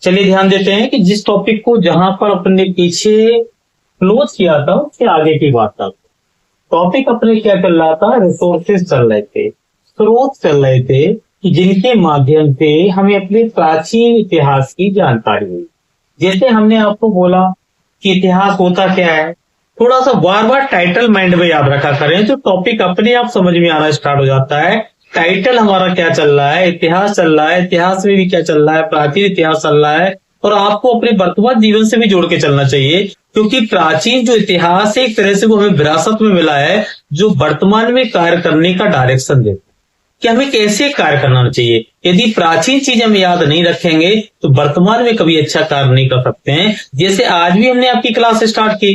चलिए ध्यान देते हैं कि जिस टॉपिक को जहां पर अपने पीछे क्लोज किया था उसके आगे की बात था। टॉपिक अपने क्या चल रहा था, रिसोर्सेज चल रहे थे, स्रोत चल रहे थे कि जिनके माध्यम से हमें अपने प्राचीन इतिहास की जानकारी हुई। जैसे हमने आपको बोला कि इतिहास होता क्या है, थोड़ा सा बार बार टाइटल माइंड में याद रखा करें तो टॉपिक अपने आप समझ में आना स्टार्ट हो जाता है। टाइटल हमारा क्या चल रहा है, इतिहास चल रहा है, इतिहास में भी क्या चल रहा है, प्राचीन इतिहास चल रहा है, और आपको अपने वर्तमान जीवन से भी जोड़ के चलना चाहिए, क्योंकि प्राचीन जो इतिहास है एक तरह से वो हमें विरासत में मिला है जो वर्तमान में कार्य करने का डायरेक्शन देता है कि हमें कैसे कार्य करना चाहिए। यदि प्राचीन चीज हम याद नहीं रखेंगे तो वर्तमान में कभी अच्छा कार्य नहीं कर सकते हैं। जैसे आज भी हमने आपकी क्लास स्टार्ट की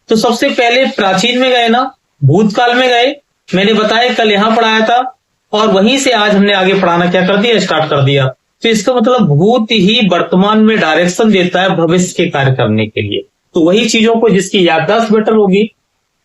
तो सबसे पहले प्राचीन में गए ना, भूतकाल में गए, मैंने बताया कल यहां पढ़ाया था और वहीं से आज हमने आगे पढ़ाना क्या कर दिया, स्टार्ट कर दिया। तो इसका मतलब भूत ही वर्तमान में डायरेक्शन देता है भविष्य के कार्य करने के लिए। तो वही चीजों को जिसकी याददाश्त बेटर होगी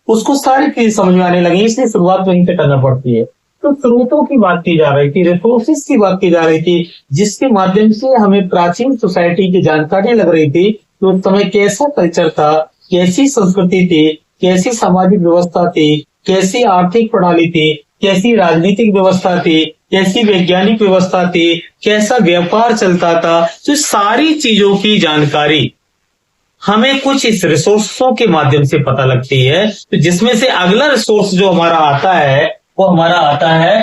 उसको सारी चीज समझ में आने लगी, इसलिए शुरुआत वहीं से करना पड़ती है। तो स्रोतों की बात की जा रही थी, रिसोर्सेज की बात की जा रही थी, जिसके माध्यम से हमें प्राचीन सोसाइटी की जानकारी लग रही थी कि उस समय कैसा कल्चर था, कैसी संस्कृति थी, कैसी सामाजिक व्यवस्था थी, कैसी आर्थिक प्रणाली थी, कैसी राजनीतिक व्यवस्था थी, कैसी वैज्ञानिक व्यवस्था थी, कैसा व्यापार चलता था। तो सारी चीजों की जानकारी हमें कुछ इस रिसोर्सों के माध्यम से पता लगती है। तो जिसमें से अगला रिसोर्स जो हमारा आता है वो हमारा आता है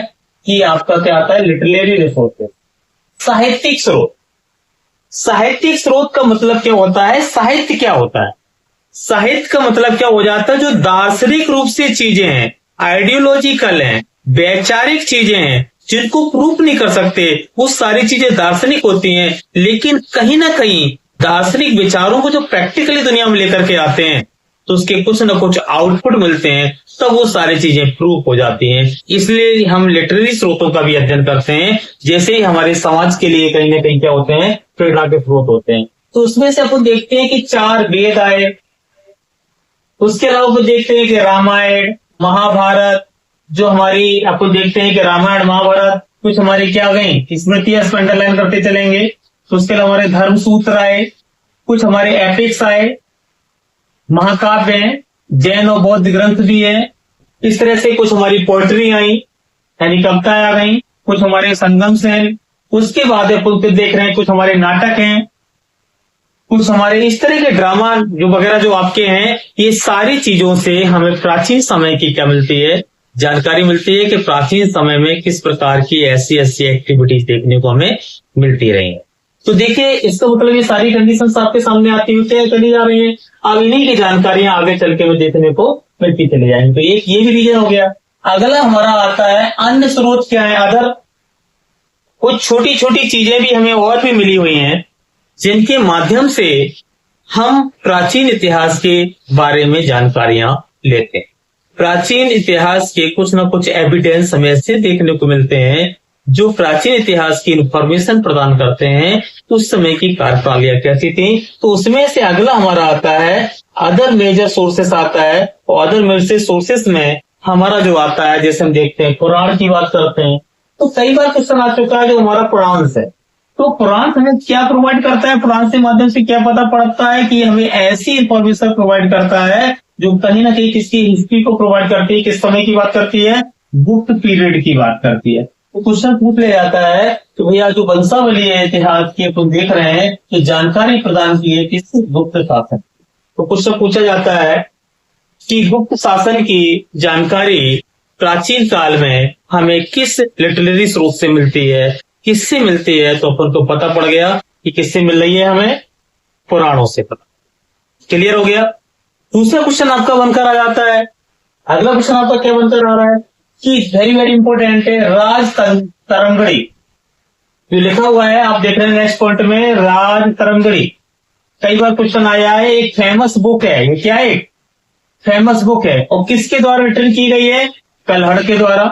कि आपका क्या आता है, लिटरेरी रिसोर्सेज, साहित्यिक स्रोत। साहित्यिक स्रोत का मतलब क्या होता है, साहित्य क्या होता है, साहित्य का मतलब क्या हो जाता है, जो दार्शनिक रूप से चीजें हैं, आइडियोलॉजिकल हैं, वैचारिक चीजें हैं, जिनको प्रूफ नहीं कर सकते, वो सारी चीजें दार्शनिक होती हैं। लेकिन कहीं ना कहीं दार्शनिक विचारों को जो प्रैक्टिकली दुनिया में लेकर के आते हैं तो उसके कुछ ना कुछ आउटपुट मिलते हैं, तब वो सारी चीजें प्रूफ हो जाती हैं। इसलिए हम लिटरेरी स्रोतों का भी अध्ययन करते हैं। जैसे ही हमारे समाज के लिए कहीं ना कहीं क्या होते हैं, प्रेरणा के स्रोत होते हैं। तो उसमें से अपन देखते हैं कि 4 वेद आए, उसके अलावा देखते हैं कि रामायण महाभारत, जो हमारी आपको देखते हैं कि रामायण महाभारत कुछ हमारी क्या गई स्मृतियां अंडरलाइन करते चलेंगे। तो उसके अलावा हमारे धर्म सूत्र आए, कुछ हमारे एपिक्स आए, महाकाव्य हैं, जैन और बौद्ध ग्रंथ भी है। इस तरह से कुछ हमारी पोएट्री आई यानी कविताएं आ गई, कुछ हमारे संगम से हैं। उसके बाद अपन देख रहे हैं कुछ हमारे नाटक हैं, कुछ हमारे इस तरह के ड्रामा जो वगैरह जो आपके हैं। ये सारी चीजों से हमें प्राचीन समय की क्या मिलती है, जानकारी मिलती है कि प्राचीन समय में किस प्रकार की ऐसी ऐसी एक्टिविटीज देखने को हमें मिलती रही है। तो देखिए इसका मतलब ये सारी कंडीशंस आपके सामने आती हुई चली जा रही है। अब इन्हीं की जानकारियां आगे चल के देखने को मिलती चली जाएंगी। तो एक ये भी रीजन हो गया। अगला हमारा आता है अन्य स्रोत क्या है, अदर। कुछ छोटी छोटी चीजें भी हमें और भी मिली हुई हैं जिनके माध्यम से हम प्राचीन इतिहास के बारे में जानकारियां लेते हैं। प्राचीन इतिहास के कुछ ना कुछ एविडेंस हमें ऐसे देखने को मिलते हैं जो प्राचीन इतिहास की इंफॉर्मेशन प्रदान करते हैं उस समय की कार्यप्रणालियां कैसी थी। तो उसमें से अगला हमारा आता है अदर मेजर सोर्सेस आता है, और अदर मेजर सोर्सेस में हमारा जो आता है, जैसे हम देखते हैं पुराण की बात करते हैं तो कई बार क्वेश्चन आ चुका है जो हमारा पुराण है। तो पुराण हमें क्या प्रोवाइड करता है, पुराण के माध्यम से क्या पता पड़ता है कि हमें ऐसी इंफॉर्मेशन प्रोवाइड करता है जो कहीं ना कहीं किसकी हिस्ट्री को प्रोवाइड करती है, किस समय की बात करती है, गुप्त पीरियड की बात करती है। तो क्वेश्चन पूछ ले जाता है कि भैया जो वंशावली है इतिहास की अपन देख रहे हैं कि जानकारी प्रदान की है किस गुप्त शासन। तो क्वेश्चन पूछा जाता है कि गुप्त शासन की जानकारी प्राचीन काल में हमें किस लिटरेरी स्रोत से मिलती है, किससे मिलती है। तो अपन को पता पड़ गया कि किससे मिल रही है, हमें पुराणों से पता। क्लियर हो गया। दूसरा क्वेश्चन आपका बनकर आ जाता है, अगला क्वेश्चन आपका क्या बनकर आ रहा है कि वेरी वेरी इंपॉर्टेंट है, राज तरंगड़ी जो लिखा हुआ है आप देख रहे हैं नेक्स्ट पॉइंट में, राज तरंगड़ी कई बार क्वेश्चन आया है। एक फेमस बुक है, ये क्या है, एक फेमस बुक है और किसके द्वारा रिटर्न की गई है, कल्हड़ के द्वारा।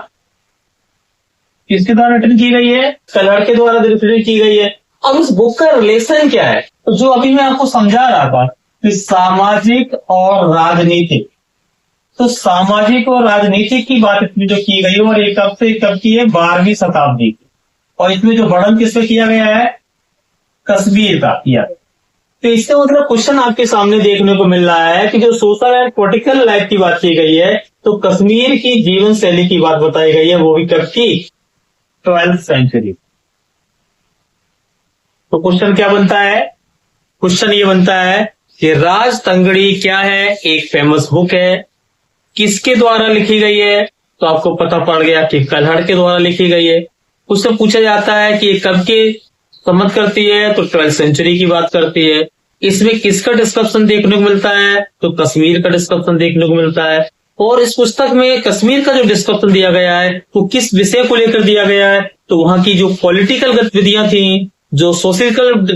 किसके द्वारा रिटर्न की गई है, कल्हड़ के द्वारा रिटर्न की गई है। अब इस बुक का रिलेशन क्या है, तो जो अभी मैं आपको समझा रहा था कि सामाजिक और राजनीतिक, तो सामाजिक और राजनीतिक की बात इसमें जो की गई है और एक कब से कब की है, 12वीं शताब्दी की। और इसमें जो वर्णन किससे किया गया है, कश्मीर का किया। तो इससे मतलब क्वेश्चन आपके सामने देखने को मिल रहा है कि जो सोशल एंड पॉलिटिकल लाइफ की बात की गई है, तो कश्मीर की जीवन शैली की बात बताई गई है, वो भी कब की, 12th सेंचुरी। तो क्वेश्चन क्या बनता है, क्वेश्चन ये बनता है कि राज तंगड़ी क्या है, एक फेमस बुक है, किसके द्वारा लिखी गई है, तो आपको पता पड़ गया कि कल्हड़ के द्वारा लिखी गई है। उससे पूछा जाता है कि कब के संबंध करती है, तो 12th सेंचुरी की बात करती है। इसमें किसका डिस्क्रिप्शन देखने को मिलता है, तो कश्मीर का डिस्क्रिप्शन देखने को मिलता है। और इस पुस्तक में कश्मीर का जो डिस्क्रिप्शन दिया गया है वो किस विषय को लेकर दिया गया है, तो वहां की जो पॉलिटिकल गतिविधियां थी, जो सोशल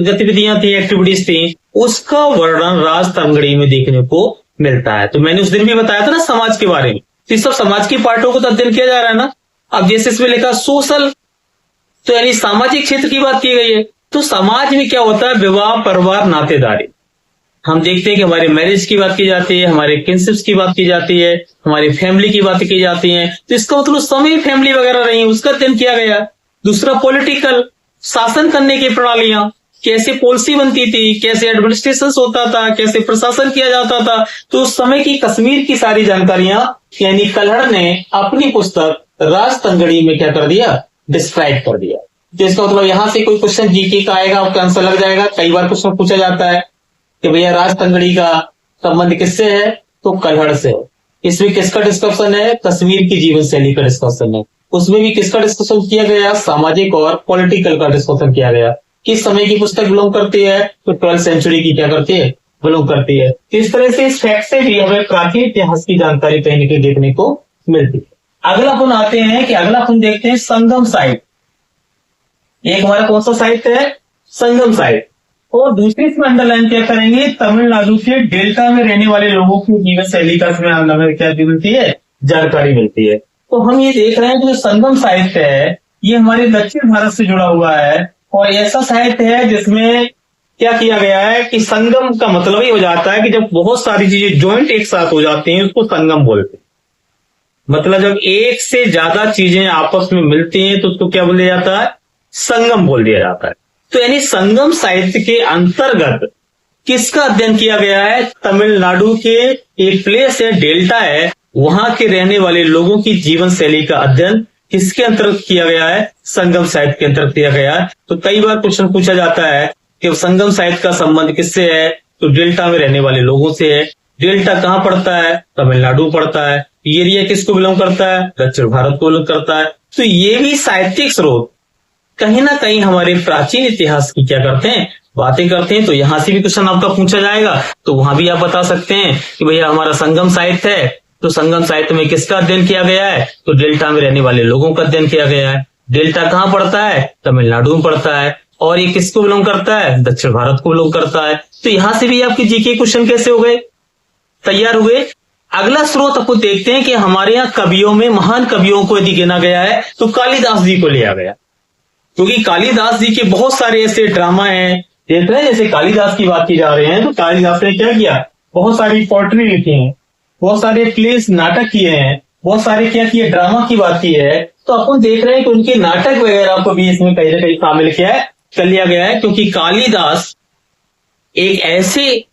गतिविधियां थी, एक्टिविटीज थी, उसका वर्णन राज तंगड़ी में देखने को मिलता है। तो मैंने उस दिन भी बताया था ना समाज के बारे में, तो इस सब समाज की पार्टों को तो अध्ययन किया जा रहा है ना। अब जैसे इसमें लिखा सोशल, तो यानी सामाजिक क्षेत्र की बात की गई है। तो समाज में क्या होता है, विवाह, परिवार, नातेदारी। हम देखते हैं कि हमारे मैरिज की बात की जाती है, हमारे किनशिप्स की बात की जाती है, हमारी फैमिली की बात की जाती है। तो इसका मतलब उस समय फैमिली वगैरह रही, उसका अध्ययन किया गया। दूसरा पॉलिटिकल, शासन करने की प्रणालियां, कैसे पॉलिसी बनती थी, कैसे एडमिनिस्ट्रेशन होता था, कैसे प्रशासन किया जाता था। तो उस समय की कश्मीर की सारी जानकारियां यानी कल्हड़ ने अपनी पुस्तक राज तंगड़ी में क्या कर दिया, डिस्क्राइब कर दिया। तो इसका मतलब यहां से कोई क्वेश्चन जीके का आएगा, आपका आंसर लग जाएगा। कई बार क्वेश्चन पूछा जाता है कि भैया राज तंगड़ी का संबंध किससे है, तो कल्हड़ से है। इसमें किसका डिस्कशन है, कश्मीर की जीवन शैली का डिस्कशन है। उसमें भी किसका डिस्कशन किया गया, सामाजिक और पॉलिटिकल का डिस्कशन किया गया। किस समय की पुस्तक बिलोंग करती है, तो 12th सेंचुरी की क्या करती है, बिलोंग करती है। इस तरह से इस फैक्ट से भी हमें प्राचीन इतिहास की जानकारी कहीं न कहीं देखने को मिलती है। अगला अपन आते हैं कि अगला अपन देखते हैं संगम साइट। एक हमारा कौन सा साइट है, संगम साइट। और दूसरी इसमें अंडरलाइन क्या करेंगे, तमिलनाडु के डेल्टा में रहने वाले लोगों की जीवन शैली का इसमें हमें क्या मिलती है, जानकारी मिलती है। तो हम ये देख रहे हैं कि जो संगम साहित्य है ये हमारे दक्षिण भारत से जुड़ा हुआ है, और ऐसा साहित्य है जिसमें क्या किया गया है कि संगम का मतलब ही हो जाता है कि जब बहुत सारी चीजें ज्वाइंट एक साथ हो जाती हैं उसको संगम बोलते हैं। मतलब जब एक से ज्यादा चीजें आपस में मिलती हैं तो उसको क्या बोल दिया जाता है, संगम बोल दिया जाता है। तो यानी संगम साहित्य के अंतर्गत किसका अध्ययन किया गया है, तमिलनाडु के एक प्लेस है, डेल्टा है, वहां के रहने वाले लोगों की जीवन शैली का अध्ययन किसके अंतर्गत किया गया है, संगम साहित्य के अंतर्गत किया गया है। तो कई बार क्वेश्चन पूछा जाता है कि संगम साहित्य का संबंध किससे है, तो डेल्टा में रहने वाले लोगों से है। डेल्टा कहां पड़ता है, तमिलनाडु पड़ता है। एरिया किसको बिलोंग करता है, दक्षिण भारत को बिलोंग करता है। तो ये भी साहित्यिक स्रोत कहीं ना कहीं हमारे प्राचीन इतिहास की क्या करते हैं, बातें करते हैं। तो यहां से भी क्वेश्चन आपका पूछा जाएगा, तो वहां भी आप बता सकते हैं कि भैया हमारा संगम साहित्य है, तो संगम साहित्य में किसका अध्ययन किया गया है, तो डेल्टा में रहने वाले लोगों का अध्ययन किया गया है। डेल्टा कहां पड़ता है, तमिलनाडु में पड़ता है, और ये किसको बिलोंग करता है, दक्षिण भारत को बिलोंग करता है। तो यहां से भी आपके जीके क्वेश्चन कैसे हो गए, तैयार हुए। अगला स्रोत आपको देखते हैं कि हमारे यहाँ कवियों में महान कवियों को यदि गिना गया है तो कालिदास जी को लिया गया, क्योंकि कालिदास जी के बहुत सारे ऐसे ड्रामा हैं, देख रहे हैं जैसे कालिदास की बात की जा रहे हैं, तो कालिदास ने क्या किया, बहुत सारी पोएट्री लिखी है, बहुत सारे प्लेस नाटक किए हैं, बहुत सारे क्या किए, ड्रामा की बात की है। तो अपन देख रहे हैं कि उनके नाटक वगैरह को भी इसमें कहीं ना कहीं शामिल किया है, कर लिया गया है, क्योंकि कालिदास एक ऐसे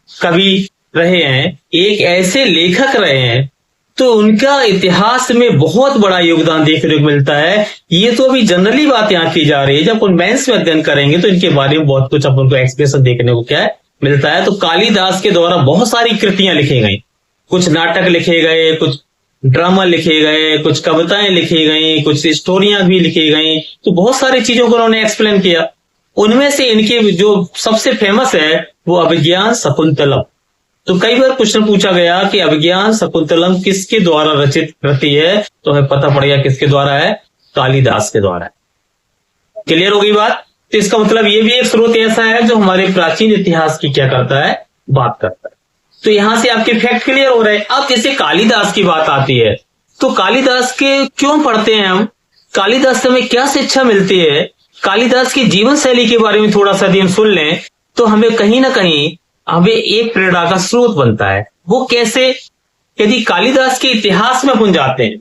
कवि रहे हैं, एक ऐसे लेखक रहे हैं, तो उनका इतिहास में बहुत बड़ा योगदान देखने को मिलता है। ये तो अभी जनरली बात यहाँ की जा रही है, जब अपन मेंस में अध्ययन करेंगे तो इनके बारे में बहुत कुछ अपन को एक्सप्रेशन देखने को क्या है मिलता है। तो कालिदास के द्वारा बहुत सारी कृतियां लिखी गई, कुछ नाटक लिखे गए, कुछ ड्रामा लिखे गए, कुछ कविताएं लिखी गई, कुछ स्टोरियां भी लिखी गई, तो बहुत सारी चीजों को उन्होंने एक्सप्लेन किया। उनमें से इनके जो सबसे फेमस है वो अभिज्ञान शकुंतलम। तो कई बार क्वेश्चन पूछा गया कि अभिज्ञान शकुंतलम किसके द्वारा रचित कृति है, तो हमें पता पड़ गया किसके द्वारा है, कालिदास के द्वारा है। क्लियर हो गई बात। तो इसका मतलब ये भी एक स्रोत ऐसा है जो हमारे प्राचीन इतिहास की क्या करता है, बात करता है। तो यहां से आपके फैक्ट क्लियर हो रहे हैं। अब जैसे कालिदास की बात आती है, तो कालिदास के क्यों पढ़ते हैं हम, कालिदास से हमें क्या शिक्षा मिलती है, कालिदास की जीवन शैली के बारे में थोड़ा सा यदि हम सुन लें तो हमें कहीं ना कहीं हमें एक प्रेरणा का स्रोत बनता है। वो कैसे, यदि कालिदास के इतिहास में अपन जाते हैं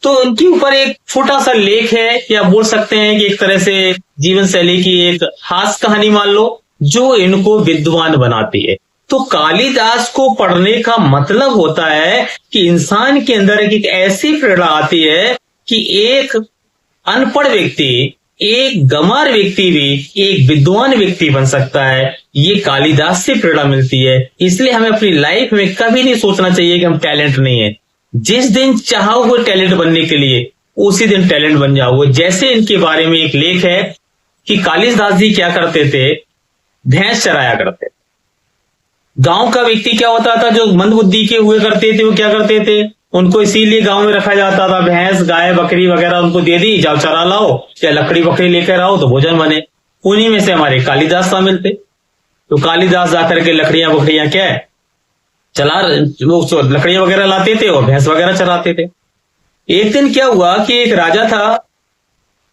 तो उनके ऊपर एक छोटा सा लेख है, या बोल सकते हैं कि एक तरह से जीवन शैली की एक हास्य कहानी मान लो, जो इनको विद्वान बनाती है। तो कालिदास को पढ़ने का मतलब होता है कि इंसान के अंदर एक ऐसी प्रेरणा आती है कि एक अनपढ़ व्यक्ति, एक गंवार व्यक्ति भी एक विद्वान व्यक्ति बन सकता है। ये कालिदास से प्रेरणा मिलती है। इसलिए हमें अपनी लाइफ में कभी नहीं सोचना चाहिए कि हम टैलेंट नहीं है। जिस दिन चाहो वो टैलेंट बनने के लिए, उसी दिन टैलेंट बन जाओ। जैसे इनके बारे में एक लेख है कि कालिदास जी क्या करते थे, भैंस चराया करते। गांव का व्यक्ति क्या होता था, जो मंदबुद्धि के हुए करते थे, वो क्या करते थे, उनको इसीलिए गांव में रखा जाता था। भैंस, गाय, बकरी वगैरह उनको दे दी, जाओ चरा लाओ, या लकड़ी बकरी लेकर आओ तो भोजन बने। उन्हीं में से हमारे कालिदास शामिल थे। तो कालिदास जाकर के लकड़ियां बकरियां क्या है चला, वो लकड़ियां वगैरह लाते थे और भैंस वगैरह चराते थे। एक दिन क्या हुआ कि एक राजा था,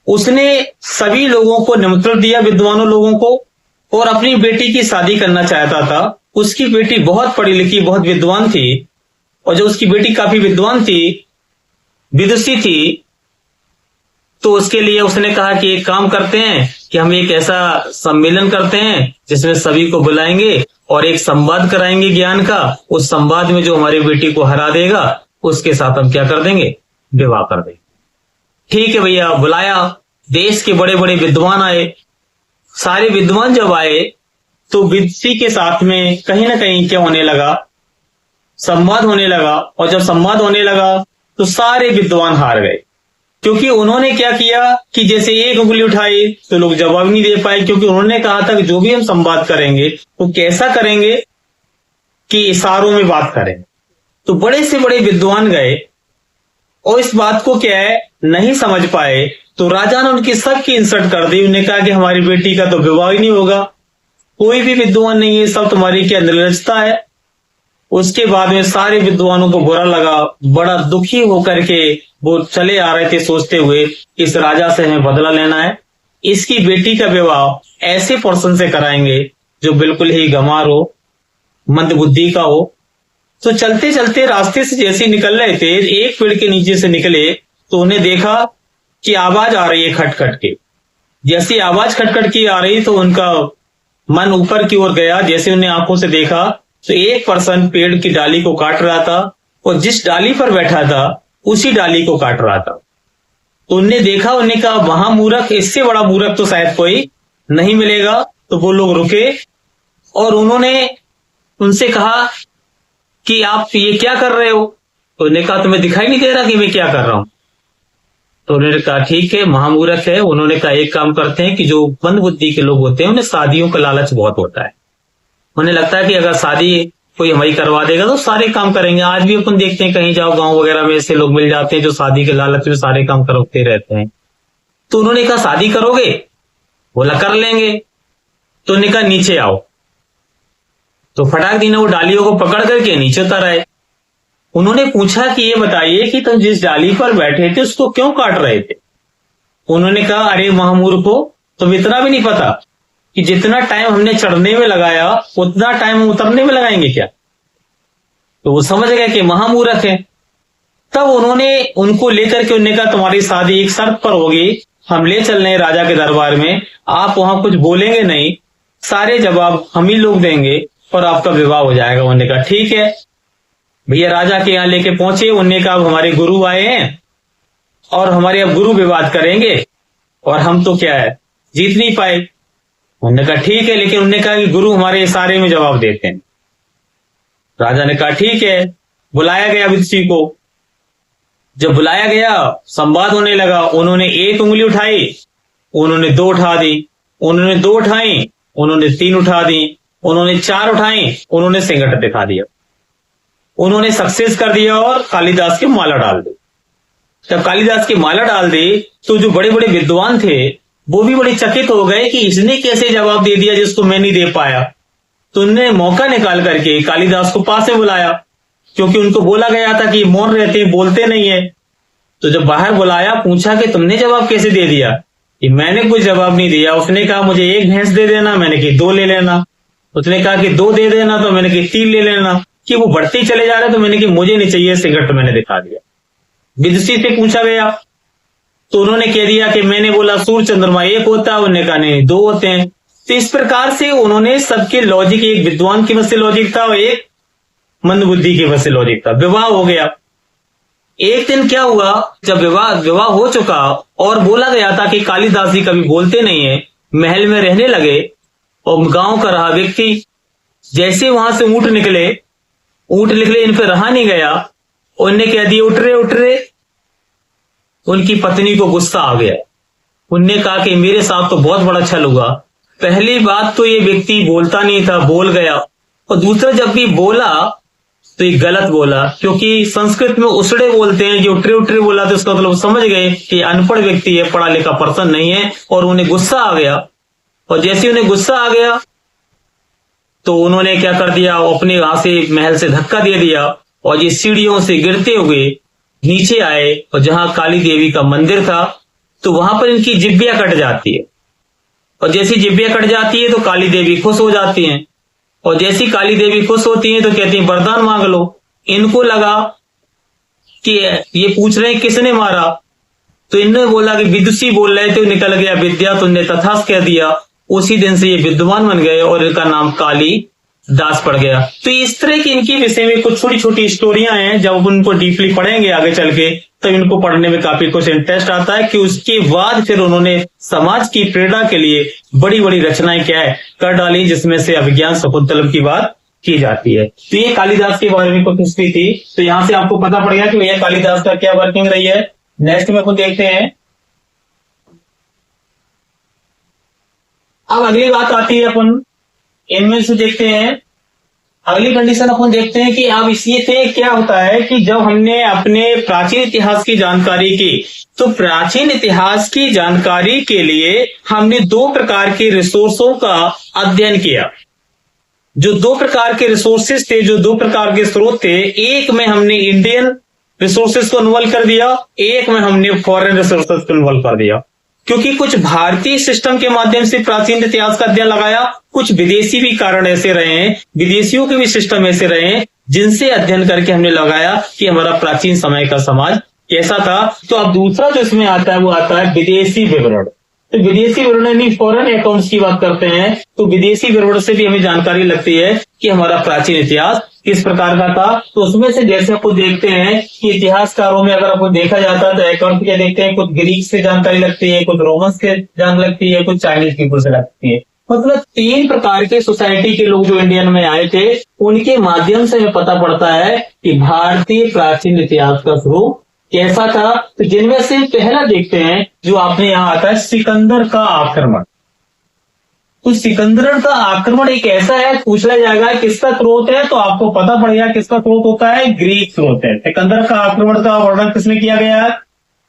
उसने सभी लोगों को निमंत्रण दिया, विद्वानों लोगों को, और अपनी बेटी की शादी करना चाहता था। उसकी बेटी बहुत पढ़ी लिखी, बहुत विद्वान थी, और जब उसकी बेटी काफी विद्वान थी, विदुषी थी, तो उसके लिए उसने कहा कि एक काम करते हैं कि हम एक ऐसा सम्मेलन करते हैं जिसमें सभी को बुलाएंगे और एक संवाद कराएंगे ज्ञान का। उस संवाद में जो हमारी बेटी को हरा देगा, उसके साथ हम क्या कर देंगे, विवाह कर देंगे। ठीक है भैया, बुलाया। देश के बड़े बड़े विद्वान आए। सारे विद्वान जब आए तो विदुषी के साथ में कहीं ना कहीं क्या होने लगा, संवाद होने लगा। और जब संवाद होने लगा तो सारे विद्वान हार गए, क्योंकि उन्होंने क्या किया कि जैसे एक उंगली उठाई तो लोग जवाब नहीं दे पाए, क्योंकि उन्होंने कहा था कि जो भी हम संवाद करेंगे वो कैसा करेंगे कि इशारों में बात करें। तो बड़े से बड़े विद्वान गए और इस बात को क्या है नहीं समझ पाए। तो राजा ने उनकी सबकी इंसल्ट कर दी। उन्होंने कहा कि हमारी बेटी का तो विवाह ही नहीं होगा, कोई भी विद्वान नहीं है, सब तुम्हारी क्या निर्लजता है। उसके बाद में सारे विद्वानों को बुरा लगा, बड़ा दुखी होकर के वो चले आ रहे थे सोचते हुए इस राजा से हमें बदला लेना है, इसकी बेटी का विवाह ऐसे पर्सन से कराएंगे जो बिल्कुल ही गंवार हो, मंदबुद्धि का हो। तो चलते चलते रास्ते से जैसे निकल रहे थे, एक पेड़ के नीचे से निकले तो उन्हें देखा कि आवाज आ रही है खटखट के। जैसी आवाज खटखट की आ रही तो उनका मन ऊपर की ओर गया। जैसे उन्हें आंखों से देखा तो एक पर्सन पेड़ की डाली को काट रहा था, और जिस डाली पर बैठा था उसी डाली को काट रहा था। तो उनने देखा, उन्हें कहा वहां मूर्ख, इससे बड़ा मूर्ख तो शायद कोई नहीं मिलेगा। तो वो लोग रुके और उन्होंने उनसे कहा कि आप ये क्या कर रहे हो। तो उन्होंने कहा तुम्हें दिखाई नहीं दे रहा कि मैं क्या कर रहा हूं। तो उन्होंने कहा ठीक है, महामूर्ख है। उन्होंने कहा एक काम करते हैं कि जो मंद बुद्धि के लोग होते हैं उन्हें शादियों का लालच बहुत होता है। उन्हें लगता है कि अगर शादी कोई हमारी करवा देगा तो सारे काम करेंगे। आज भी अपन देखते हैं, कहीं जाओ गांव वगैरह में ऐसे लोग मिल जाते हैं जो शादी के लालच में सारे काम करते रहते हैं। तो उन्होंने कहा शादी करोगे, बोला कर लेंगे। तो उन्होंने कहा नीचे आओ। तो फटाक दी ने वो डालियों को पकड़ करके नीचे उतर आए। उन्होंने पूछा कि ये बताइए कि तुम जिस डाली पर बैठे थे उसको क्यों काट रहे थे। उन्होंने कहा अरे महामूर्खो, तुम इतना भी नहीं पता कि जितना टाइम हमने चढ़ने में लगाया उतना टाइम हम उतरने में लगाएंगे क्या। तो वो समझ गए कि महामूर्ख है। तब उन्होंने उनको लेकर के उन्होंने कहा तुम्हारी शादी एक शर्त पर होगी, हम ले चल रहे हैं राजा के दरबार में, आप वहां कुछ बोलेंगे नहीं, सारे जवाब हम ही लोग देंगे और आपका विवाह हो जाएगा। उन्होंने कहा ठीक है भैया। राजा के यहाँ लेके पहुंचे। उन्होंने कहा हमारे गुरु आए हैं और हमारे अब गुरु विवाद करेंगे और हम तो क्या है जीत नहीं पाए। उन्होंने कहा ठीक है, लेकिन उन्होंने कहा कि गुरु हमारे इशारे में जवाब देते हैं। राजा ने कहा ठीक है। बुलाया गया विदुषी को। जब बुलाया गया संवाद होने लगा। उन्होंने एक उंगली उठाई, उन्होंने दो उठा दी, उन्होंने दो उठाई, उन्होंने तीन उठा दी, उन्होंने चार उठाई, उन्होंने सिंगट दिखा दिया। उन्होंने सक्सेस कर दिया और कालिदास की माला डाल दी। जब कालिदास की माला डाल दी तो जो बड़े बड़े विद्वान थे वो भी बड़े चकित हो गए कि इसने कैसे जवाब दे दिया जिसको मैं नहीं दे पाया। तो उन्होंने मौका निकाल करके कालिदास को पास में बुलाया, क्योंकि उनको बोला गया था कि मौन रहते बोलते नहीं है। तो जब बाहर बुलाया, पूछा कि तुमने जवाब कैसे दे दिया। कि मैंने कोई जवाब नहीं दिया। उसने कहा मुझे एक भैंस दे देना, मैंने कि दो ले लेना। उसने कहा कि दो दे देना, तो मैंने कि तीन ले लेना। कि वो बढ़ते ही चले जा रहे तो मैंने कि मुझे नहीं चाहिए, सिगरेट मैंने दिखा दिया। विदुषी से पूछा गया तो उन्होंने कह दिया कि मैंने बोला सूर्य चंद्रमा एक होता है, उन्होंने कहा नहीं दो होते हैं। तो इस प्रकार से उन्होंने सबके लॉजिक, एक विद्वान की वजह से लॉजिक था और एक मंदबुद्धि की वजह से लॉजिक था। विवाह हो गया। एक दिन क्या हुआ, जब विवाह हो चुका और बोला गया था कि कालिदास जी कभी बोलते नहीं है, महल में रहने लगे और गांव का रहा व्यक्ति जैसे वहां से ऊंट निकले इन पे रहा नहीं गया, उनने कह दिया उठ रहे। उनकी पत्नी को गुस्सा आ गया। उनने कहा कि मेरे साथ तो बहुत बड़ा छल हुआ। पहली बात तो ये व्यक्ति बोलता नहीं था, बोल गया, और दूसरा जब भी बोला तो ये गलत बोला, क्योंकि संस्कृत में उसड़े बोलते हैं। जो उठरे बोला तो उसका मतलब समझ गए कि अनपढ़ व्यक्ति है, पढ़ा लिखा पर्सन नहीं है, और उन्हें गुस्सा आ गया। और जैसे उन्हें गुस्सा आ गया तो उन्होंने क्या कर दिया, अपने वहां से महल से धक्का दे दिया और ये सीढ़ियों से गिरते हुए नीचे आए, और जहां काली देवी का मंदिर था तो वहां पर इनकी जिब्बिया कट जाती है, और जैसी जिब्बिया कट जाती है तो काली देवी खुश हो जाती हैं, और जैसी काली देवी खुश होती हैं तो कहती हैं वरदान मांग लो। इनको लगा कि ये पूछ रहे हैं किसने मारा, तो इन्होंने बोला कि विदुषी बोल रहे थे, निकल गया विद्या, तो उन्हें तथास्थ कह दिया। उसी दिन से ये विद्वान बन गए और इनका नाम काली दास पड़ गया। तो इस तरह की इनके विषय में कुछ छोटी छोटी स्टोरियां हैं। जब उनको डीपली पढ़ेंगे आगे चल के तो इनको पढ़ने में काफी कुछ इंटरेस्ट आता है कि उसके बाद फिर उन्होंने समाज की प्रेरणा के लिए बड़ी बड़ी रचनाएं क्या है कर डाली, जिसमें से अभिज्ञान शकुंतलम की बात की जाती है। तो ये कालिदास के बारे में कुछ हिस्ट्री थी। तो यहां से आपको पता पड़ गया कि भैया कालिदास का क्या वर्किंग रही है। नेक्स्ट में अपन देखते हैं। अब अगली बात आती है, अपन इनमें से देखते हैं अगली कंडीशन। अपन देखते हैं कि अब इसी से क्या होता है कि जब हमने अपने प्राचीन इतिहास की जानकारी की, तो प्राचीन इतिहास की जानकारी के लिए हमने दो प्रकार के रिसोर्सों का अध्ययन किया। जो दो प्रकार के रिसोर्सेस थे, जो दो प्रकार के स्रोत थे, एक में हमने इंडियन रिसोर्सेस को इन्वॉल्व कर दिया, एक में हमने फॉरेन रिसोर्सेस को इन्वॉल्व कर दिया। क्योंकि कुछ भारतीय सिस्टम के माध्यम से प्राचीन इतिहास का अध्ययन लगाया, कुछ विदेशी भी कारण ऐसे रहे हैं, विदेशियों के भी सिस्टम ऐसे रहे हैं जिनसे अध्ययन करके हमने लगाया कि हमारा प्राचीन समय का समाज कैसा था। तो अब दूसरा जो इसमें आता है वो आता है विदेशी विवरण। तो विदेशी विवरण यानी फॉरेन अकाउंट्स की बात करते हैं, तो विदेशी विवरण से भी हमें जानकारी लगती है कि हमारा प्राचीन इतिहास किस प्रकार का था। तो उसमें से जैसे आपको देखते हैं कि इतिहासकारों में अगर आपको देखा जाता है तो अकाउंट क्या देखते हैं, कुछ ग्रीक से जानकारी लगती है, कुछ रोमन्स से जान लगती है, कुछ चाइनीज पीपल से लगती है। मतलब तीन प्रकार के सोसाइटी के लोग जो इंडियन में आए थे, उनके माध्यम से हमें पता पड़ता है कि भारतीय प्राचीन इतिहास का स्वरूप कैसा था। तो जिनमें से पहला देखते हैं जो आपने यहां आता है, सिकंदर का आक्रमण। तो सिकंदर का आक्रमण एक ऐसा है, पूछा जाएगा किसका स्रोत है, तो आपको पता पड़ गया किसका स्रोत होता है, ग्रीक स्रोत है। सिकंदर का आक्रमण का वर्णन किसने किया गया है,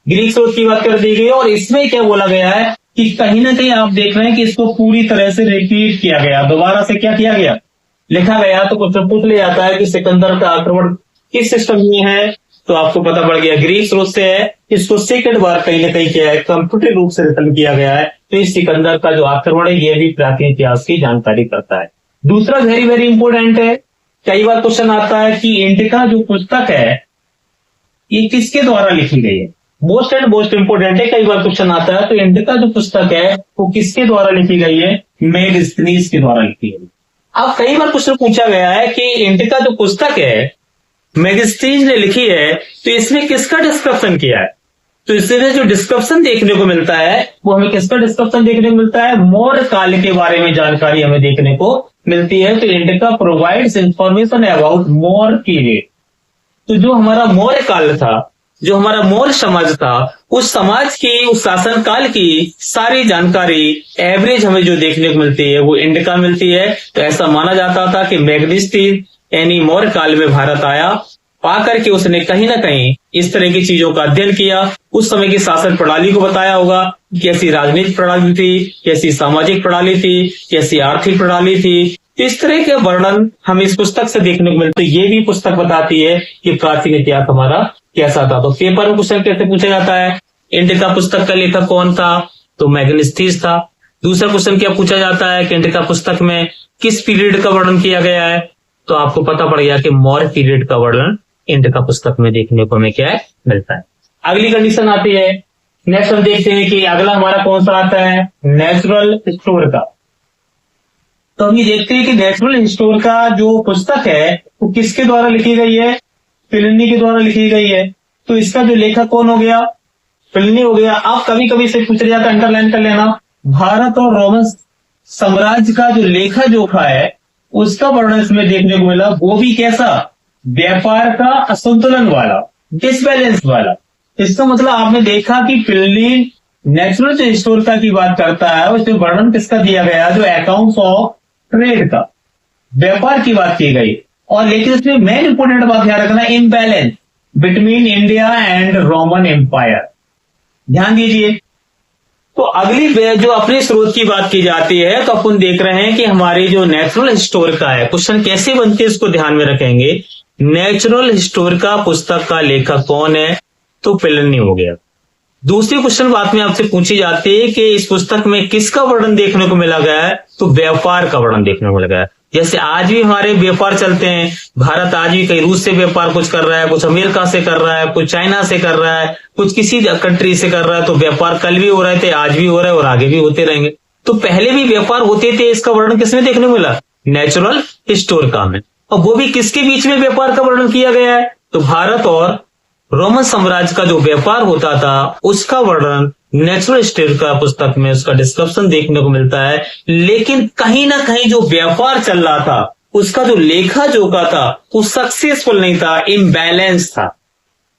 ग्रीक स्रोत की बात कर दी गई। और इसमें क्या बोला गया है कि कहीं ना कहीं आप देख रहे हैं कि इसको पूरी तरह से रिपीट किया गया, दोबारा से क्या किया गया, लिखा गया। तो कुछ पूछ लिया जाता है कि सिकंदर का आक्रमण किस सिस्टम में है, तो आपको पता पड़ गया ग्रीक स्रोत से है। इसको सेकंड बार कहीं ना कहीं क्या है, कंप्यूटर रूप से रिटर्न किया गया है। तो इस सिकंदर का जो आक्रमण है ये भी प्राचीन इतिहास की जानकारी करता है। दूसरा वेरी वेरी इंपोर्टेंट है, कई बार क्वेश्चन आता है कि इंडिका जो पुस्तक है ये किसके द्वारा लिखी गई है। मोस्ट एंड मोस्ट इंपोर्टेंट है, कई बार क्वेश्चन आता है। तो इंडिका जो पुस्तक है वो किसके द्वारा लिखी गई है, मेगास्थनीज के द्वारा लिखी गई। अब कई बार क्वेश्चन पूछा गया है कि इंडिका जो पुस्तक है मेगास्थनीज ने लिखी है, तो इसमें किसका डिस्क्रिप्शन किया है। तो इसमें जो डिस्क्रिप्शन देखने को मिलता है वो हमें किसका डिस्क्रिप्शन देखने को मिलता है, मौर्य काल के बारे में जानकारी हमें देखने को मिलती है। तो indica provides information about Maurya period. तो जो हमारा मौर्य काल था, जो हमारा मौर्य समाज था, उस समाज की, उस शासन काल की सारी जानकारी एवरेज हमें जो देखने को मिलती है वो इंडिका मिलती है। तो ऐसा माना जाता था कि मेगास्थनीज यानी मौर्य काल में भारत आया, पाकर के उसने कहीं ना कहीं इस तरह की चीजों का अध्ययन किया। उस समय की शासन प्रणाली को बताया होगा, कैसी राजनीतिक प्रणाली थी, कैसी सामाजिक प्रणाली थी, कैसी आर्थिक प्रणाली थी। इस तरह के वर्णन हमें इस पुस्तक से देखने को मिलते। ये भी पुस्तक बताती है कि प्राचीन इतिहास हमारा कैसा था। तो पेपर में क्वेश्चन कैसे पूछा जाता है, इंडिका पुस्तक का लेखक कौन था, तो मेगास्थनीज था। दूसरा क्वेश्चन क्या पूछा जाता है कि इंडिका पुस्तक में किस पीरियड का वर्णन किया गया है, तो आपको पता पड़ गया कि मौर्य पीरियड का वर्णन इंडिका पुस्तक में देखने को हमें क्या है मिलता है। अगली कंडीशन आती है, नेक्स्ट हम देखते हैं कि अगला हमारा कौन सा आता है, नेचुरल हिस्टोर का। तो हम ये देखते हैं कि नेचुरल हिस्टोर का जो पुस्तक है वो किसके द्वारा लिखी गई है, प्लिनी के द्वारा लिखी गई है। तो इसका जो लेखक कौन हो गया, प्लिनी हो गया। आप कभी कभी से पूछ जाता, अंडरलाइन कर लेना, भारत और रोमन साम्राज्य का जो लेखा जोखा है उसका वर्णन इसमें देखने को मिला, वो भी कैसा, व्यापार का असंतुलन वाला, डिसबैलेंस वाला। इसका मतलब आपने देखा कि प्लिनी नेचुरल जो हिस्टोर का की बात करता है उसमें वर्णन किसका दिया गया, जो अकाउंट्स ऑफ ट्रेड का, व्यापार की बात की गई। और लेकिन इसमें मेन इंपोर्टेंट बात ध्यान रखना, imbalance between India and Roman Empire, ध्यान दीजिए। तो अगली जो अपने स्रोत की बात की जाती है तो अपन देख रहे हैं कि हमारी जो नेचुरल हिस्टोर का है, क्वेश्चन कैसे बनते हैं इसको ध्यान में रखेंगे। नेचुरल हिस्टोर का पुस्तक का लेखक कौन है, तो प्लिनी हो गया। दूसरी क्वेश्चन बात में आपसे पूछी जाती है कि इस पुस्तक में किसका वर्णन देखने को मिला गया है, तो व्यापार का वर्णन देखने को मिला गया है। जैसे आज भी हमारे व्यापार चलते हैं, भारत आज भी कहीं रूस से व्यापार कुछ कर रहा है, कुछ अमेरिका से कर रहा है, कुछ चाइना से कर रहा है, कुछ किसी कंट्री से कर रहा है। तो व्यापार कल भी हो रहे थे, आज भी हो रहा है और आगे भी होते रहेंगे। तो पहले भी व्यापार होते थे, इसका वर्णन किसमें देखने को मिला, नेचुरल हिस्टोर का में। और वो भी किसके बीच में व्यापार का वर्णन किया गया है, तो भारत और रोमन साम्राज्य का जो व्यापार होता था उसका वर्णन नेचुरल हिस्टोर का पुस्तक में उसका डिस्क्रिप्शन देखने को मिलता है। लेकिन कहीं ना कहीं जो व्यापार चल रहा था उसका जो लेखा जोखा था वो सक्सेसफुल नहीं था, इम्बैलेंस था,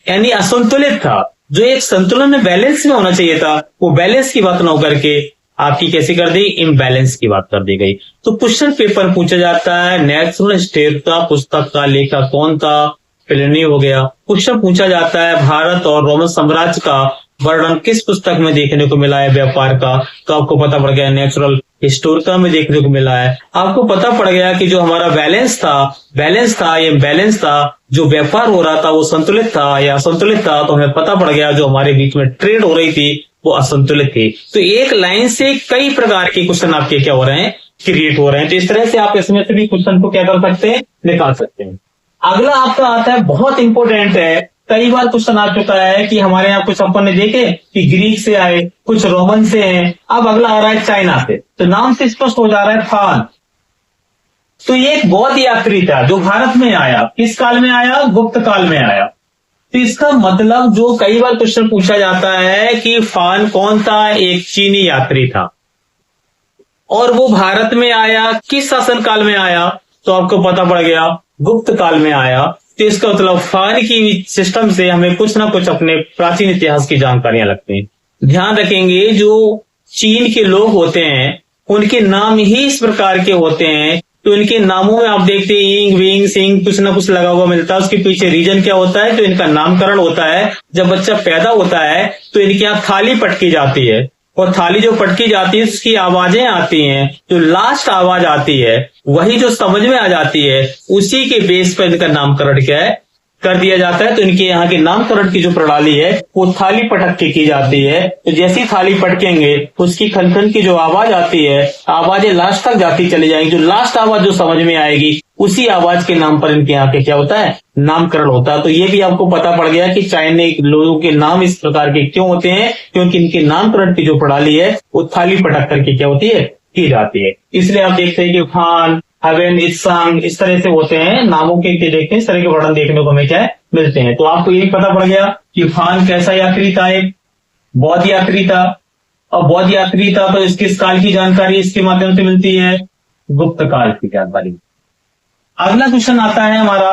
यानी असंतुलित था। जो एक संतुलन में बैलेंस में होना चाहिए था वो बैलेंस की बात ना होकर के आपकी कैसी कर दी, इम्बैलेंस की बात कर दी गई। तो क्वेश्चन पेपर पूछा जाता है नेचुरल हिस्टोर का पुस्तक का लेखक कौन था, प्लिनी हो गया। क्वेश्चन पूछा जाता है भारत और रोमन साम्राज्य का वर्णन किस पुस्तक में देखने को मिला है व्यापार का, तो आपको पता पड़ गया नेचुरल हिस्टोर का में देखने को मिला है। आपको पता पड़ गया कि जो हमारा बैलेंस था ये बैलेंस था, जो व्यापार हो रहा था वो संतुलित था या असंतुलित था। तो हमें पता पड़ गया जो हमारे बीच में ट्रेड हो रही थी वो असंतुलित थी। तो एक लाइन से कई प्रकार के क्वेश्चन आपके क्या हो रहे हैं, क्रिएट हो रहे हैं। तो इस तरह से आप इसमें से भी क्वेश्चन को क्या कर सकते हैं, निकाल सकते हैं। अगला आपका आता है, बहुत इंपॉर्टेंट है, कई बार क्वेश्चन आ चुका है कि हमारे यहाँ कुछ अपन ने देखे कि ग्रीक से आए, कुछ रोमन से हैं, अब अगला आ रहा है चाइना से। तो नाम से स्पष्ट हो जा रहा है फान। तो ये एक बौद्ध यात्री था जो भारत में आया, किस काल में आया, गुप्त काल में आया। तो इसका मतलब जो कई बार क्वेश्चन पूछा जाता है कि फान कौन था, एक चीनी यात्री था और वो भारत में आया, किस शासन काल में आया, तो आपको पता पड़ गया गुप्त काल में आया। तो इसका मतलब फान की सिस्टम से हमें कुछ ना कुछ अपने प्राचीन इतिहास की जानकारियां लगती हैं। ध्यान रखेंगे जो चीन के लोग होते हैं उनके नाम ही इस प्रकार के होते हैं। तो इनके नामों में आप देखते हैं इंग विंग सिंग कुछ ना कुछ लगा हुआ मिलता है। उसके पीछे रीजन क्या होता है, तो इनका नामकरण होता है। जब बच्चा पैदा होता है तो इनके यहाँ थाली पटकी जाती है और थाली जो पटकी जाती है उसकी आवाजें आती हैं, जो लास्ट आवाज आती है वही जो समझ में आ जाती है, उसी के बेस पर इनका नामकरण क्या है, कर दिया जाता है। तो इनके यहाँ की नामकरण की जो प्रणाली है वो थाली पटक के की जाती है। तो जैसी थाली पटकेंगे उसकी खन खन की जो आवाज आती है, आवाजें लास्ट तक जाती चली जाएंगी। जो लास्ट आवाज जो समझ में आएगी उसी आवाज के नाम पर इनके यहाँ के क्या होता है, नामकरण होता है। तो ये भी आपको पता पड़ गया कि चाइना लोगों के नाम इस प्रकार के क्यों होते हैं, क्योंकि इनके नामकरण की जो प्रणाली है वो थाली पटक करके क्या होती है, की जाती है। इसलिए आप देखते हैं कि खान, हवेन, इत्सांग इस तरह से होते हैं, नामों के देखते हैं, इस तरह के वर्णन देखने को हमें क्या है, मिलते हैं। तो आपको ये पता पड़ गया कि खान कैसा यात्री था, एक बौद्ध यात्री था। और बौद्ध यात्री था तो इसके इस काल की जानकारी इसके माध्यम से मिलती है, गुप्त काल की जानकारी। अगला क्वेश्चन आता है हमारा,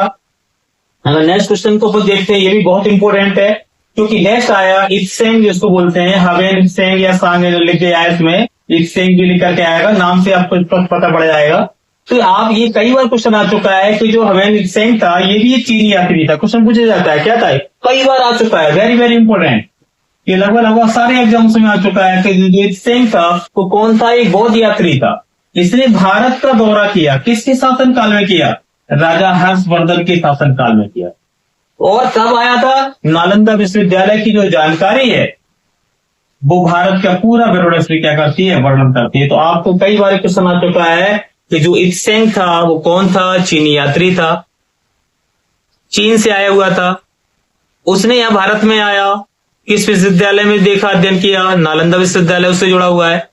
अगर नेक्स्ट क्वेश्चन को देखते हैं, ये भी बहुत इंपॉर्टेंट है क्योंकि नेक्स्ट आया इत्सेंग जिसको बोलते हैं, हवेन इत्सेंग या सांग लिख के आया, इसमें इत्सेंग भी लिख करके आएगा, नाम से आपको पता पड़ जाएगा। तो आप ये कई बार क्वेश्चन आ चुका है कि जो हवेन इत्सेंग था ये भी एक चीनी यात्री था। क्वेश्चन पूछा जाता है क्या था, कई बार आ चुका है, वेरी वेरी इंपॉर्टेंट। ये लगभग सारे एग्जाम्स में आ चुका है कि जो इत्सेंग था वो कौन था, एक बौद्ध यात्री था। इसने भारत का दौरा किया, किसके शासन काल में किया, राजा हर्षवर्धन के शासन काल में किया। और कब आया था, नालंदा विश्वविद्यालय की जो जानकारी है वो भारत का पूरा विवरण इसमें क्या करती है, वर्णन करती है। तो आपको कई बार क्वेश्चन आ चुका है कि जो इत्सेंग था वो कौन था, चीनी यात्री था, चीन से आया हुआ था, उसने यहां भारत में आया किस विश्वविद्यालय में देखा अध्ययन किया? नालंदा विश्वविद्यालय उससे जुड़ा हुआ है।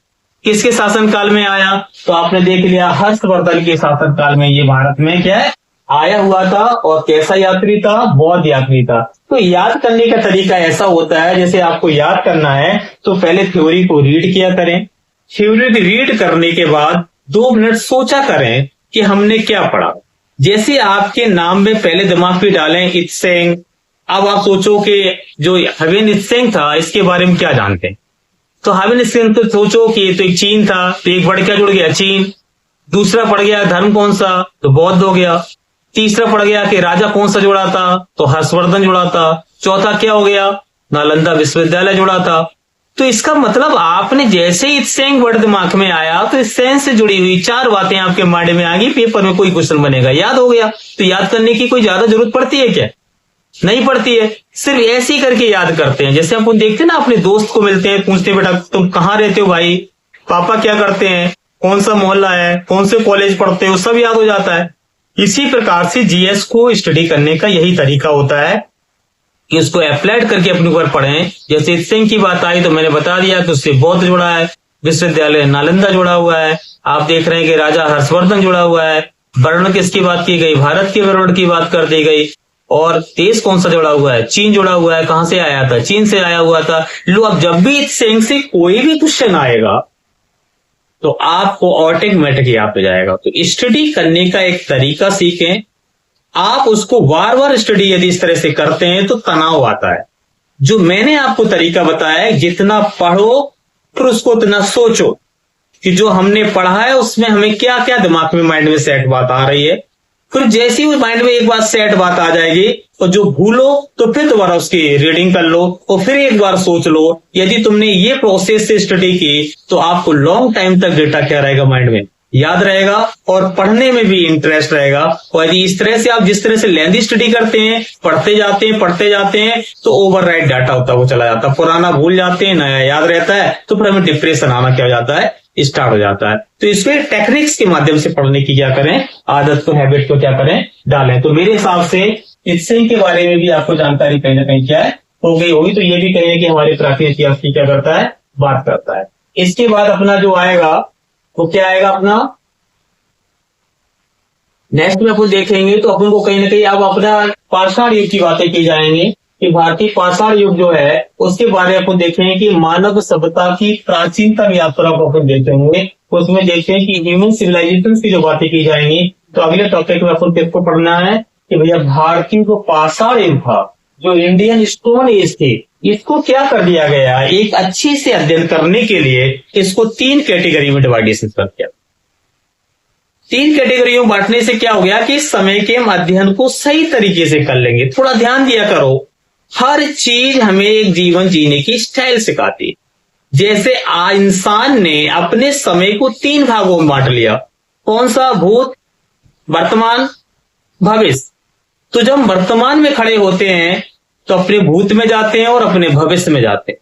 किसके शासनकाल में आया? तो आपने देख लिया हर्षवर्धन के शासनकाल में ये भारत में क्या है आया हुआ था। और कैसा यात्री था? बौद्ध यात्री था। तो याद करने का तरीका ऐसा होता है, जैसे आपको याद करना है तो पहले थ्योरी को रीड किया करें। थ्योरी रीड करने के बाद 2 मिनट सोचा करें कि हमने क्या पढ़ा। जैसे आपके नाम में पहले दिमाग में डालें इत्सेंग, अब आप सोचो कि जो हवेन इत्सेंग था इसके बारे में क्या जानते हैं। तो हवेन इत्सेंग तो सोचो कि तो एक चीन था, तो एक वर्ड क्या जुड़ गया? चीन। दूसरा पड़ गया धर्म कौन सा? तो बौद्ध हो गया। तीसरा पड़ गया कि राजा कौन सा जुड़ा था? तो हर्षवर्धन जुड़ा था। चौथा क्या हो गया? नालंदा विश्वविद्यालय जुड़ा था। तो इसका मतलब आपने जैसे ही इत्सेंग वर्ड दिमाग में आया तो इत्सेंग से जुड़ी हुई 4 बातें आपके माइंड में आ गई, पेपर में कोई क्वेश्चन बनेगा, याद हो गया। तो याद करने की कोई ज्यादा जरूरत पड़ती है क्या? नहीं पड़ती है। सिर्फ ऐसे ही करके याद करते हैं। जैसे अपन देखते हैं ना, अपने दोस्त को मिलते हैं, पूछते हैं बेटा तुम कहाँ रहते हो भाई, पापा क्या करते हैं, कौन सा मोहल्ला है, कौन से कॉलेज पढ़ते हो, सब याद हो जाता है। इसी प्रकार से जीएस को स्टडी करने का यही तरीका होता है कि उसको अप्लाइड करके अपने ऊपर पढ़ें। जैसे इत्सेंग की बात आई तो मैंने बता दिया कि उससे बौद्ध जुड़ा है, विश्वविद्यालय नालंदा जुड़ा हुआ है। आप देख रहे हैं कि राजा हर्षवर्धन जुड़ा हुआ है। वर्ण किसकी बात की गई? भारत के वर्ण की बात कर दी गई। और देश कौन सा जुड़ा हुआ है? चीन जुड़ा हुआ है। कहां से आया था? चीन से आया हुआ था। लो, अब जब भी इत्सेंग से कोई भी क्वेश्चन आएगा तो आपको ऑटोमेटिक याद हो जाएगा। तो स्टडी करने का एक तरीका सीखें। आप उसको बार बार स्टडी यदि इस तरह से करते हैं तो तनाव आता है। जो मैंने आपको तरीका बताया है, जितना पढ़ो फिर उसको उतना सोचो कि जो हमने पढ़ा है उसमें हमें क्या क्या दिमाग में माइंड में सेट बात आ रही है। फिर जैसी ही माइंड में एक बार सेट बात आ जाएगी और जो भूलो तो फिर दोबारा उसकी रीडिंग कर लो और फिर एक बार सोच लो। यदि तुमने ये प्रोसेस से स्टडी की तो आपको लॉन्ग टाइम तक डेटा क्या रहेगा? माइंड में याद रहेगा और पढ़ने में भी इंटरेस्ट रहेगा। और यदि इस तरह से आप जिस तरह से लेंथी स्टडी करते हैं, पढ़ते जाते हैं तो ओवरराइट डाटा होता वो चला जाता है, पुराना भूल जाते हैं, नया याद रहता है, तो फिर हमें डिप्रेशन आना क्या हो जाता है? स्टार्ट हो जाता है। तो इसमें टेक्निक्स के माध्यम से पढ़ने की क्या करें? आदत को, हैबिट को क्या करें? डालें। तो मेरे हिसाब से इत्सेंग के बारे में भी आपको जानकारी कहीं ना कहीं क्या है हो गई होगी। तो ये भी कहें कि हमारे प्राचीन इतिहास की क्या करता है? बात करता है। इसके बाद अपना जो आएगा वो क्या आएगा? अपना नेक्स्ट में अपन देखेंगे तो अपन को कहीं ना कहीं अब अपना पाषाण युग की बातें की जाएंगी कि भारतीय पाषाण युग जो है उसके बारे में अपन देखेंगे कि मानव सभ्यता की प्राचीनतम यात्रा को अपन देखेंगे। उसमें देखें कि ह्यूमन सिविलाइजेशन की जो बातें की जाएंगी। तो अगले टॉपिक में अपन किसको पढ़ना है कि भैया भारतीय जो पाषाण युग था, जो इंडियन स्टोन एज थे, इसको क्या कर दिया गया? एक अच्छे से अध्ययन करने के लिए इसको 3 कैटेगरी में डिवाइडेशन कर दिया। 3 कैटेगरियों बांटने से क्या हो गया कि समय के अध्ययन को सही तरीके से कर लेंगे। थोड़ा ध्यान दिया करो, हर चीज हमें एक जीवन जीने की स्टाइल सिखाती है। जैसे इंसान ने अपने समय को 3 भागों में बांट लिया। कौन सा? भूत, वर्तमान, भविष्य। तो जब हम वर्तमान में खड़े होते हैं तो अपने भूत में जाते हैं और अपने भविष्य में जाते हैं।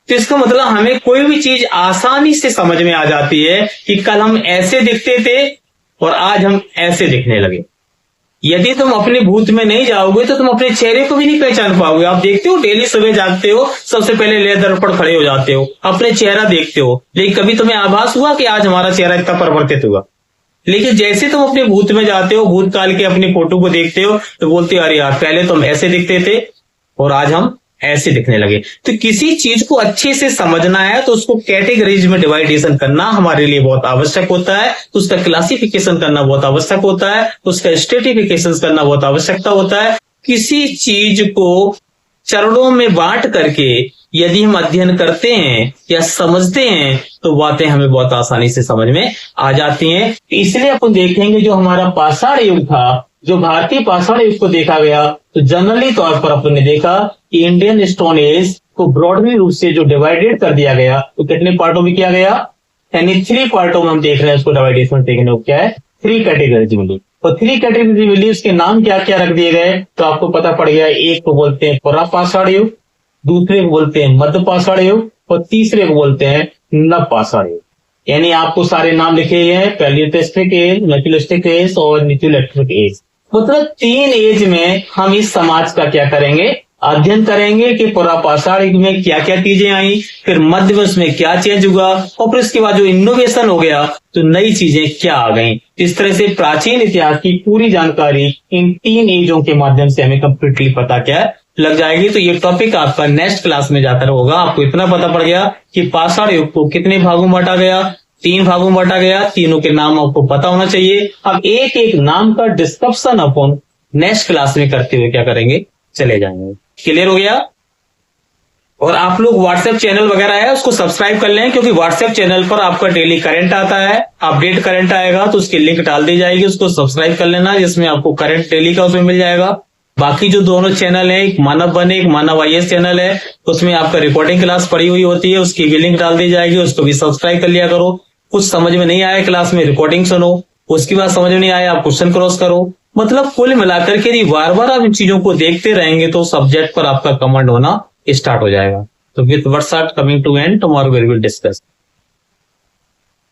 तो इसका मतलब हमें कोई भी चीज आसानी से समझ में आ जाती है कि कल हम ऐसे दिखते थे और आज हम ऐसे दिखने लगे। यदि तुम अपने भूत में नहीं जाओगे तो तुम अपने चेहरे को भी नहीं पहचान पाओगे। आप देखते हो डेली सुबह जागते हो, सबसे पहले लेदर पर खड़े हो जाते हो, अपने चेहरा देखते हो, लेकिन कभी तुम्हें आभास हुआ कि आज हमारा चेहरा इतना परिवर्तित हुआ? लेकिन जैसे तुम अपने भूत में जाते हो, भूतकाल के अपनी फोटो को देखते हो तो बोलते हो अरे यार पहले तुम ऐसे दिखते थे और आज हम ऐसे दिखने लगे। तो किसी चीज को अच्छे से समझना है तो उसको कैटेगरीज में डिवाइडेशन करना हमारे लिए बहुत आवश्यक होता है। उसका क्लासिफिकेशन करना बहुत आवश्यक होता है, उसका स्ट्रेटिफिकेशन करना बहुत आवश्यकता होता है। किसी चीज को चरणों में बांट करके यदि हम अध्ययन करते हैं या समझते हैं तो बातें हमें बहुत आसानी से समझ में आ जाती हैं। इसलिए अपन देखेंगे जो हमारा पाषाण युग था, जो भारतीय पाषाण युग को देखा गया, तो जनरली तौर पर अपन ने देखा कि इंडियन स्टोन एज को ब्रॉडली रूप से जो डिवाइडेड कर दिया गया तो कितने पार्टों में किया गया? यानी 3 पार्टों में हम देख रहे हैं उसको डिवाइडेशन देखने को क्या है? 3 कैटेगरीज मिली। और 3 कैटेगरी मिली, उसके नाम क्या क्या रख दिए गए तो आपको पता पड़ गया। एक को बोलते हैं पुरापाषाण युग, दूसरे को बोलते हैं मध्य पाषाण युग और तीसरे को बोलते हैं नव पाषाण युग। यानी आपको सारे नाम लिखे गए हैं, पैलियोलिथिक एज, मेसोलिथिक एज और नियोलिथिक एज। मतलब 3 एज में हम इस समाज का क्या करेंगे? अध्ययन करेंगे कि पूरा पाषाण युग में क्या क्या चीजें आई, फिर मध्य में उसमें क्या चेंज हुआ, और फिर उसके बाद जो इनोवेशन हो गया तो नई चीजें क्या आ गई। इस तरह से प्राचीन इतिहास की पूरी जानकारी इन 3 एजों के माध्यम से हमें कंप्लीटली पता क्या लग जाएगी। तो ये टॉपिक आपका नेक्स्ट क्लास में जाकर होगा। आपको इतना पता पड़ गया कि पाषाण युग को कितने भागों में बांटा गया, 3 भागों में बांटा गया, तीनों के नाम आपको पता होना चाहिए। अब एक एक नाम का डिस्कशन अपन नेक्स्ट क्लास में करते हुए क्या करेंगे, चले जाएंगे। क्लियर हो गया? और आप लोग व्हाट्सएप चैनल वगैरह है उसको सब्सक्राइब कर लें, क्योंकि व्हाट्सएप चैनल पर आपका डेली करंट आता है, अपडेट करंट आएगा तो उसकी लिंक डाल दी जाएगी, उसको सब्सक्राइब कर लेना, जिसमें आपको करंट डेली का उसमें मिल जाएगा। बाकी जो दोनों चैनल है, एक मानव बने, एक मानव आईएएस चैनल है, उसमें आपका रिकॉर्डिंग क्लास पड़ी हुई होती है, उसकी भी लिंक डाल दी जाएगी, उसको भी सब्सक्राइब कर लिया करो। कुछ समझ में नहीं आया क्लास में, रिकॉर्डिंग सुनो, उसके बाद समझ में नहीं आया आप क्वेश्चन क्रॉस करो। मतलब कुल मिलाकर के यदि बार बार आप इन चीजों को देखते रहेंगे तो सब्जेक्ट पर आपका कमांड होना स्टार्ट हो जाएगा। तो with words are coming to end, tomorrow we will discuss.